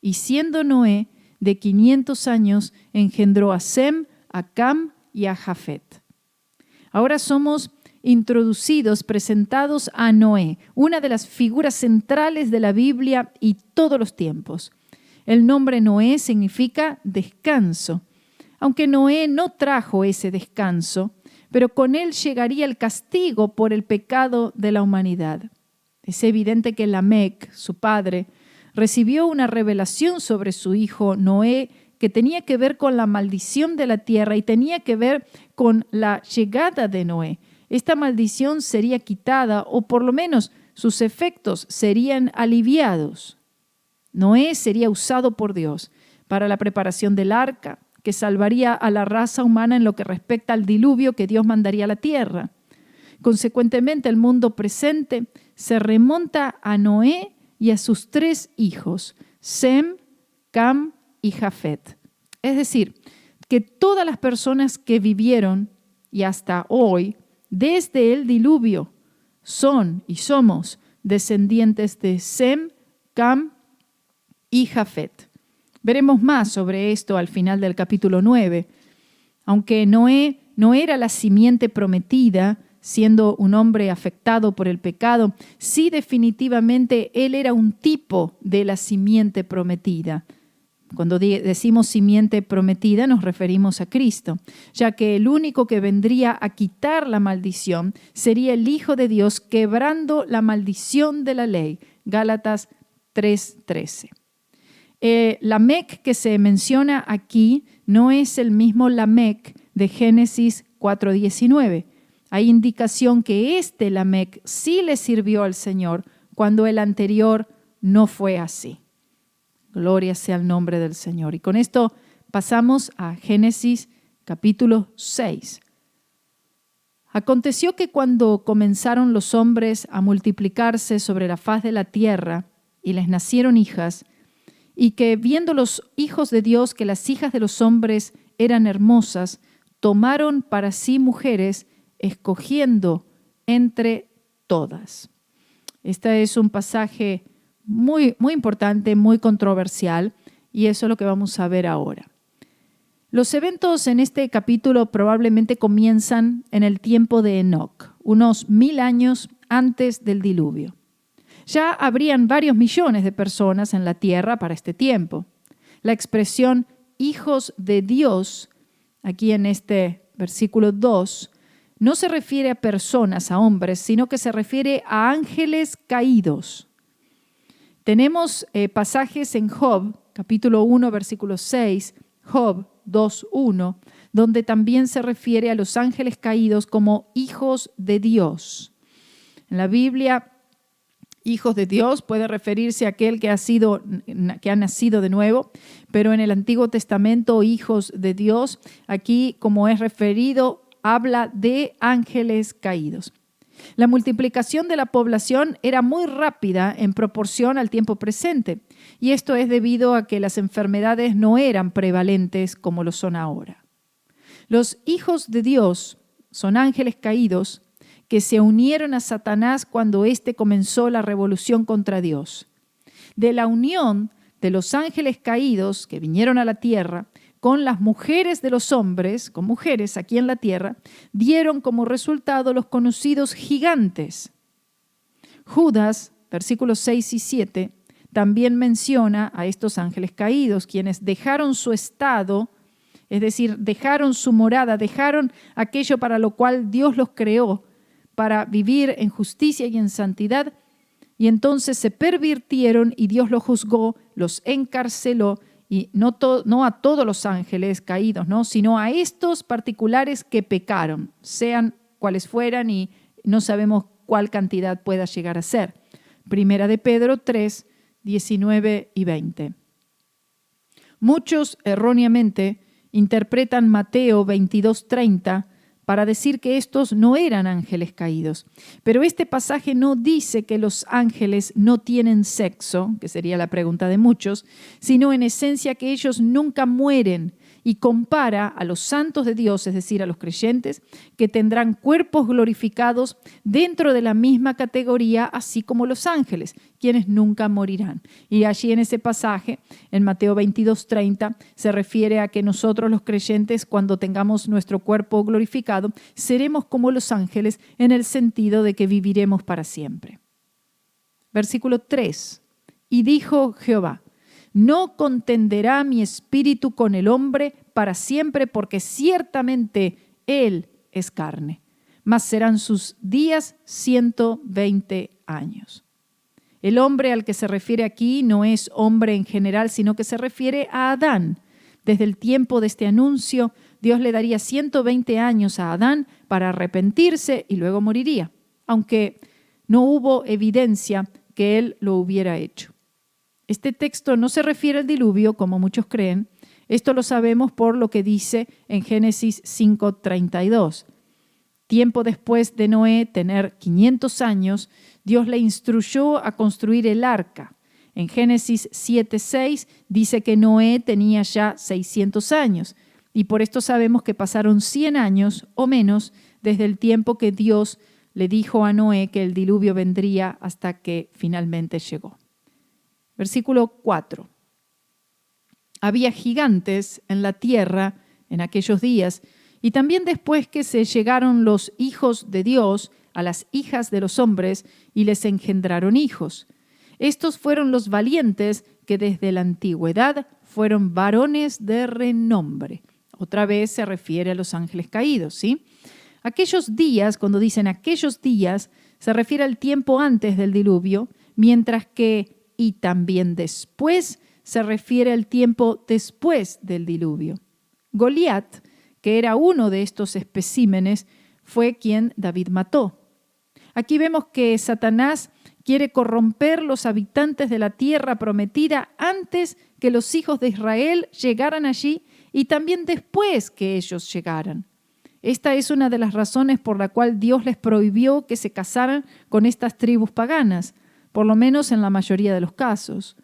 Y siendo Noé de 500 años, engendró a Sem, a Cam y a Jafet. Ahora somos introducidos, presentados a Noé, una de las figuras centrales de la Biblia y todos los tiempos. El nombre Noé significa descanso, aunque Noé no trajo ese descanso, pero con él llegaría el castigo por el pecado de la humanidad. Es evidente que Lamec, su padre, recibió una revelación sobre su hijo Noé que tenía que ver con la maldición de la tierra y tenía que ver con la llegada de Noé. Esta maldición sería quitada, o por lo menos sus efectos serían aliviados. Noé sería usado por Dios para la preparación del arca, que salvaría a la raza humana en lo que respecta al diluvio que Dios mandaría a la tierra. Consecuentemente, el mundo presente se remonta a Noé y a sus 3 hijos, Sem, Cam y Jafet. Es decir, que todas las personas que vivieron y hasta hoy, desde el diluvio, son y somos descendientes de Sem, Cam y Jafet. Veremos más sobre esto al final del capítulo 9. Aunque Noé no era la simiente prometida, siendo un hombre afectado por el pecado, sí definitivamente él era un tipo de la simiente prometida. Cuando decimos simiente prometida nos referimos a Cristo, ya que el único que vendría a quitar la maldición sería el Hijo de Dios quebrando la maldición de la ley. Gálatas 3:13. Lamec que se menciona aquí no es el mismo Lamec de Génesis 4:19. Hay indicación que este Lamec sí le sirvió al Señor cuando el anterior no fue así. Gloria sea el nombre del Señor. Y con esto pasamos a Génesis capítulo 6. Aconteció que cuando comenzaron los hombres a multiplicarse sobre la faz de la tierra y les nacieron hijas, y que viendo los hijos de Dios que las hijas de los hombres eran hermosas, tomaron para sí mujeres, escogiendo entre todas. Este es un pasaje muy importante, muy controversial, y eso es lo que vamos a ver ahora. Los eventos en este capítulo probablemente comienzan en el tiempo de Enoc, unos 1000 años antes del diluvio. Ya habrían varios millones de personas en la tierra para este tiempo. La expresión hijos de Dios, aquí en este versículo 2, no se refiere a personas, a hombres, sino que se refiere a ángeles caídos. Tenemos pasajes en Job, capítulo 1, versículo 6, Job 2:1, donde también se refiere a los ángeles caídos como hijos de Dios. En la Biblia, hijos de Dios puede referirse a aquel que ha nacido de nuevo, pero en el Antiguo Testamento, hijos de Dios, aquí como es referido, habla de ángeles caídos. La multiplicación de la población era muy rápida en proporción al tiempo presente, y esto es debido a que las enfermedades no eran prevalentes como lo son ahora. Los hijos de Dios son ángeles caídos que se unieron a Satanás cuando éste comenzó la revolución contra Dios. De la unión de los ángeles caídos que vinieron a la tierra con las mujeres de los hombres, con mujeres aquí en la tierra, dieron como resultado los conocidos gigantes. Judas, versículos 6 y 7, también menciona a estos ángeles caídos, quienes dejaron su estado, es decir, dejaron su morada, dejaron aquello para lo cual Dios los creó, para vivir en justicia y en santidad, y entonces se pervirtieron y Dios los juzgó, los encarceló, y no a todos los ángeles caídos, ¿no? Sino a estos particulares que pecaron, sean cuales fueran, y no sabemos cuál cantidad pueda llegar a ser. Primera de Pedro 3, 19 y 20. Muchos erróneamente interpretan Mateo 22:30 para decir que estos no eran ángeles caídos. Pero este pasaje no dice que los ángeles no tienen sexo, que sería la pregunta de muchos, sino en esencia que ellos nunca mueren, y compara a los santos de Dios, es decir, a los creyentes, que tendrán cuerpos glorificados dentro de la misma categoría, así como los ángeles, quienes nunca morirán. Y allí en ese pasaje, en Mateo 22:30, se refiere a que nosotros los creyentes, cuando tengamos nuestro cuerpo glorificado, seremos como los ángeles en el sentido de que viviremos para siempre. Versículo 3. Y dijo Jehová: no contenderá mi espíritu con el hombre para siempre, porque ciertamente él es carne, mas serán sus días 120 años. El hombre al que se refiere aquí no es hombre en general, sino que se refiere a Adán. Desde el tiempo de este anuncio, Dios le daría 120 años a Adán para arrepentirse y luego moriría, aunque no hubo evidencia que él lo hubiera hecho. Este texto no se refiere al diluvio, como muchos creen. Esto lo sabemos por lo que dice en Génesis 5:32. Tiempo después de Noé tener 500 años, Dios le instruyó a construir el arca. En Génesis 7:6 dice que Noé tenía ya 600 años, y por esto sabemos que pasaron 100 años o menos desde el tiempo que Dios le dijo a Noé que el diluvio vendría hasta que finalmente llegó. Versículo 4. Había gigantes en la tierra en aquellos días, y también después que se llegaron los hijos de Dios a las hijas de los hombres y les engendraron hijos. Estos fueron los valientes que desde la antigüedad fueron varones de renombre. Otra vez se refiere a los ángeles caídos, ¿sí? Aquellos días, cuando dicen aquellos días, se refiere al tiempo antes del diluvio, mientras que y también después se refiere al tiempo después del diluvio. Goliat, que era uno de estos especímenes, fue quien David mató. Aquí vemos que Satanás quiere corromper los habitantes de la tierra prometida antes que los hijos de Israel llegaran allí y también después que ellos llegaran. Esta es una de las razones por la cual Dios les prohibió que se casaran con estas tribus paganas, por lo menos en la mayoría de los casos.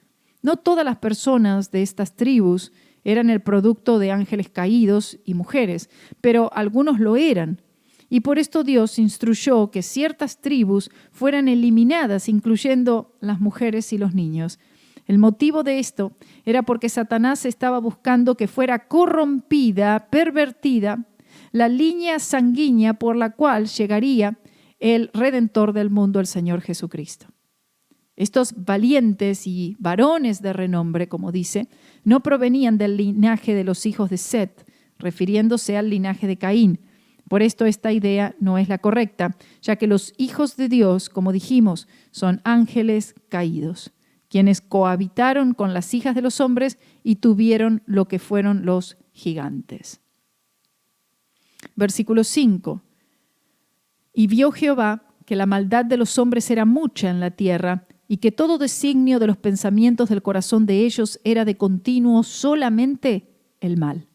No todas las personas de estas tribus eran el producto de ángeles caídos y mujeres, pero algunos lo eran. Y por esto Dios instruyó que ciertas tribus fueran eliminadas, incluyendo las mujeres y los niños. El motivo de esto era porque Satanás estaba buscando que fuera corrompida, pervertida, la línea sanguínea por la cual llegaría el Redentor del mundo, el Señor Jesucristo. Estos valientes y varones de renombre, como dice, no provenían del linaje de los hijos de Set, refiriéndose al linaje de Caín. Por esto esta idea no es la correcta, ya que los hijos de Dios, como dijimos, son ángeles caídos, quienes cohabitaron con las hijas de los hombres y tuvieron lo que fueron los gigantes. Versículo 5. Y vio Jehová que la maldad de los hombres era mucha en la tierra, y que todo designio de los pensamientos del corazón de ellos era de continuo solamente el mal.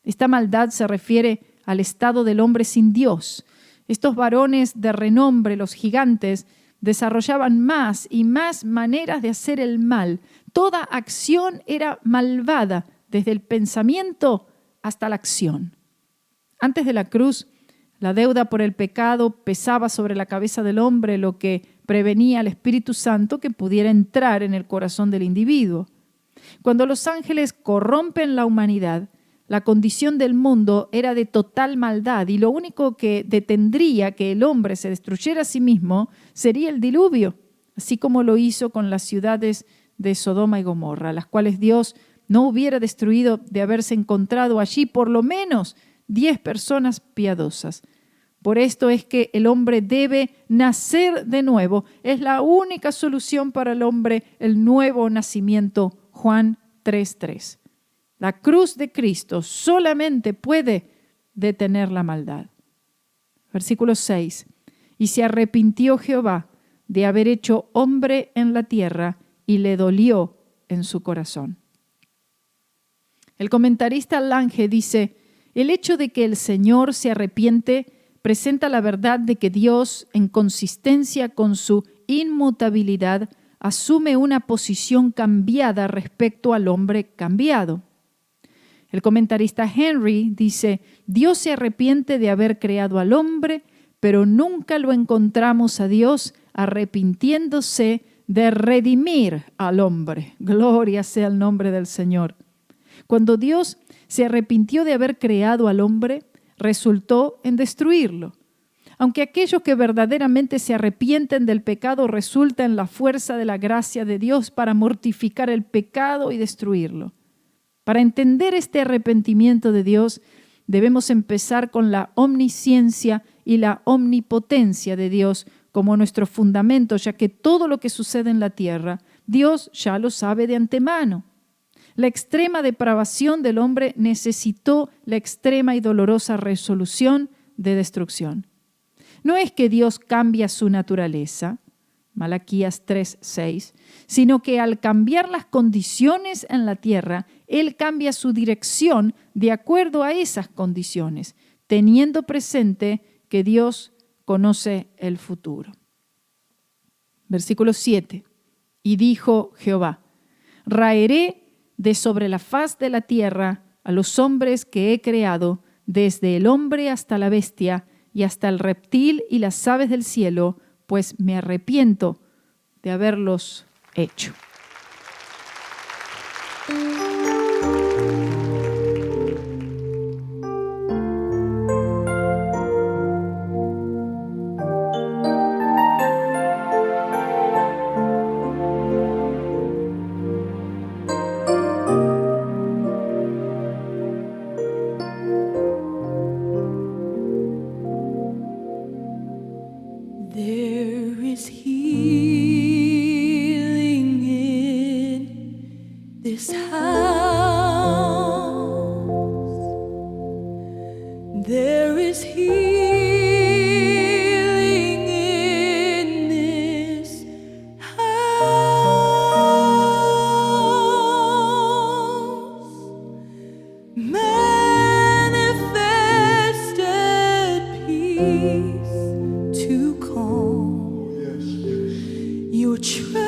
Esta maldad se refiere al estado del hombre sin Dios. Estos varones de renombre, los gigantes, desarrollaban más y más maneras de hacer el mal. Toda acción era malvada, desde el pensamiento hasta la acción. Antes de la cruz, la deuda por el pecado pesaba sobre la cabeza del hombre, lo que prevenía al Espíritu Santo que pudiera entrar en el corazón del individuo. Cuando los ángeles corrompen la humanidad, la condición del mundo era de total maldad y lo único que detendría que el hombre se destruyera a sí mismo sería el diluvio, así como lo hizo con las ciudades de Sodoma y Gomorra, las cuales Dios no hubiera destruido de haberse encontrado allí por lo menos 10 personas piadosas. Por esto es que el hombre debe nacer de nuevo. Es la única solución para el hombre, el nuevo nacimiento. Juan 3:3. La cruz de Cristo solamente puede detener la maldad. Versículo 6. Y se arrepintió Jehová de haber hecho hombre en la tierra y le dolió en su corazón. El comentarista Lange dice: el hecho de que el Señor se arrepiente presenta la verdad de que Dios, en consistencia con su inmutabilidad, asume una posición cambiada respecto al hombre cambiado. El comentarista Henry dice: Dios se arrepiente de haber creado al hombre, pero nunca lo encontramos a Dios arrepintiéndose de redimir al hombre. Gloria sea el nombre del Señor. Cuando Dios se arrepintió de haber creado al hombre, resultó en destruirlo. Aunque aquellos que verdaderamente se arrepienten del pecado resulta en la fuerza de la gracia de Dios para mortificar el pecado y destruirlo. Para entender este arrepentimiento de Dios, debemos empezar con la omnisciencia y la omnipotencia de Dios como nuestro fundamento, ya que todo lo que sucede en la tierra, Dios ya lo sabe de antemano. La extrema depravación del hombre necesitó la extrema y dolorosa resolución de destrucción. No es que Dios cambia su naturaleza, Malaquías 3:6, sino que al cambiar las condiciones en la tierra, Él cambia su dirección de acuerdo a esas condiciones, teniendo presente que Dios conoce el futuro. Versículo 7. Y dijo Jehová: raeré de sobre la faz de la tierra a los hombres que he creado, desde el hombre hasta la bestia y hasta el reptil y las aves del cielo, pues me arrepiento de haberlos hecho. There is healing in this house. There is healing in this house. Manifested peace to calm your troubled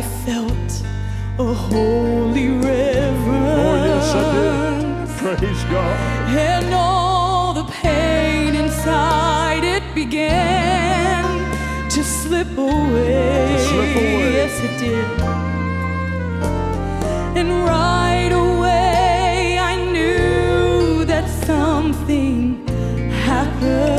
I felt a holy reverence. Oh, yes, I did. Praise God. And all the pain inside it began to slip away. Yes, it did. And right away I knew that something happened.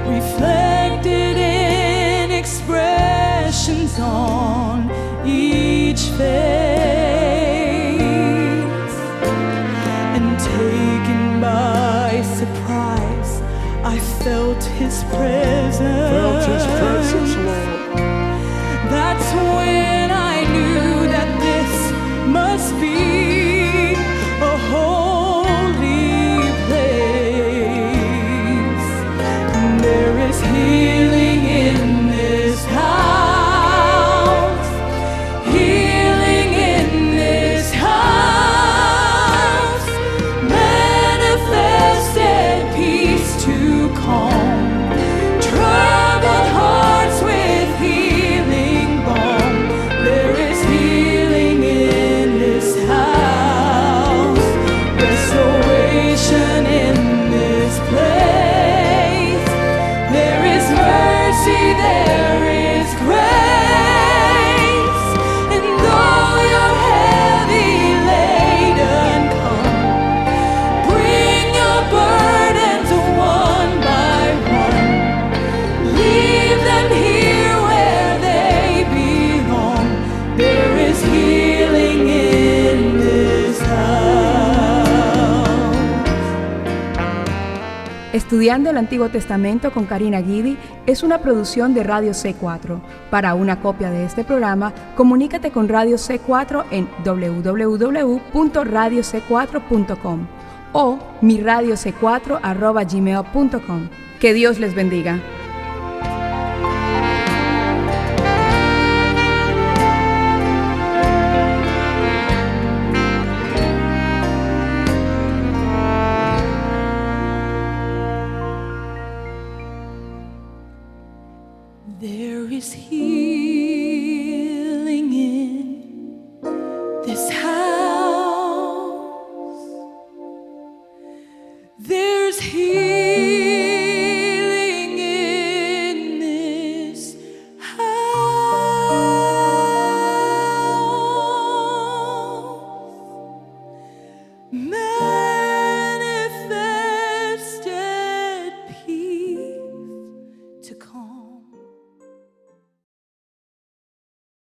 Reflected in expressions on each face, and taken by surprise, I felt His presence. Felt His presence, Lord. That's when I knew that this must be a holy place. There is healing in this house, healing in this house, manifested peace to calm troubled hearts with healing balm. There is healing in this house, restoration in this place. There is mercy, there is grace. And though you're heavy laden, come, bring your burdens one by one. Leave them here where they belong. There is healing in this house. Estudiando el Antiguo Testamento con Karina Guidi es una producción de Radio C4. Para una copia de este programa, comunícate con Radio C4 en www.radioc4.com o miradioc4@gmail.com. Que Dios les bendiga. There is healing